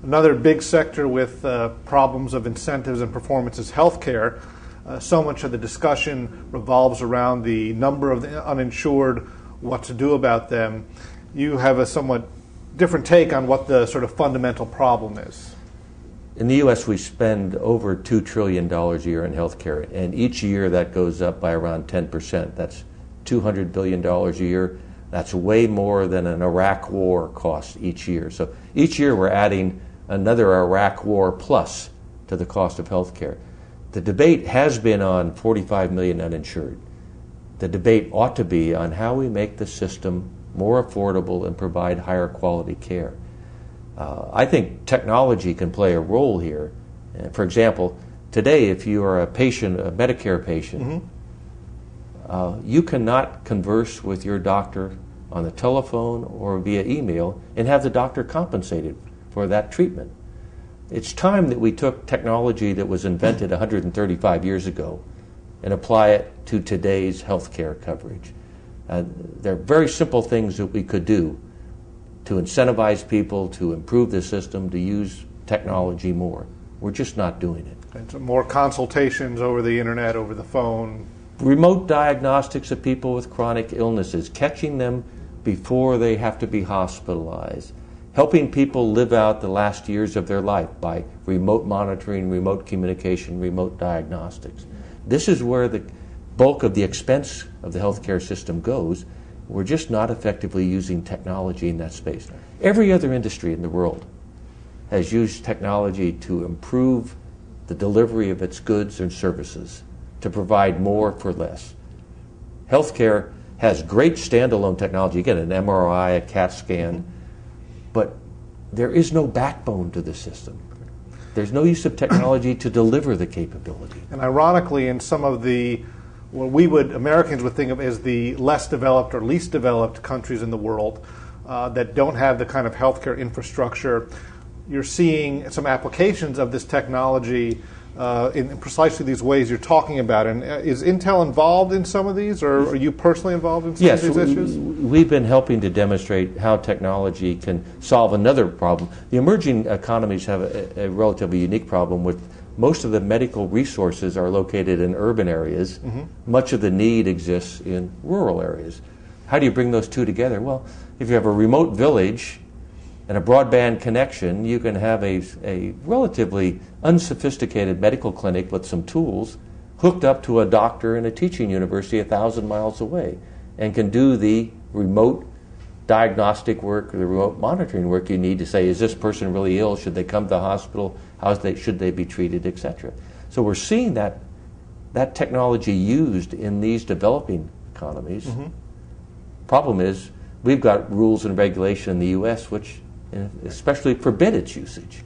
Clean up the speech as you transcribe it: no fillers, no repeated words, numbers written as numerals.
Another big sector with problems of incentives and performance is healthcare. So much of the discussion revolves around the number of the uninsured, what to do about them. You have a somewhat different take on what the sort of fundamental problem is. In the U.S., we spend over $2 trillion a year in healthcare, and each year that goes up by around 10%. That's $200 billion a year. That's way more than an Iraq war costs each year. So each year we're adding another Iraq war plus to the cost of healthcare. The debate has been on 45 million uninsured. The debate ought to be on how we make the system more affordable and provide higher quality care. I think technology can play a role here. For example, today if you are a patient, a Medicare patient, you cannot converse with your doctor on the telephone or via email and have the doctor compensated for that treatment. It's time that we took technology that was invented 135 years ago and apply it to today's healthcare coverage. There are very simple things that we could do to incentivize people to improve the system, to use technology more. We're just not doing it. And so more consultations over the internet, over the phone. Remote diagnostics of people with chronic illnesses, catching them before they have to be hospitalized, helping people live out the last years of their life by remote monitoring, remote communication, remote diagnostics. This is where the bulk of the expense of the healthcare system goes. We're just not effectively using technology in that space. Every other industry in the world has used technology to improve the delivery of its goods and services, to provide more for less. Healthcare has great standalone technology, again, an MRI, a CAT scan, but there is no backbone to the system. There's no use of technology to deliver the capability. And ironically, in some of the, what Americans would think of as the less developed or least developed countries in the world that don't have the kind of healthcare infrastructure, you're seeing some applications of this technology in precisely these ways you're talking about. And is Intel involved in some of these, or are you personally involved in some of these issues? We've been helping to demonstrate how technology can solve another problem. The emerging economies have a relatively unique problem with most of the medical resources are located in urban areas. Much of the need exists in rural areas. How do you bring those two together? Well, if you have a remote village and a broadband connection, you can have a relatively unsophisticated medical clinic with some tools hooked up to a doctor in a teaching university 1,000 miles away and can do the remote diagnostic work or the remote monitoring work you need to say, is this person really ill? Should they come to the hospital? Should they be treated, etc. So we're seeing that technology used in these developing economies. Problem is, we've got rules and regulation in the U.S. which especially forbid its usage.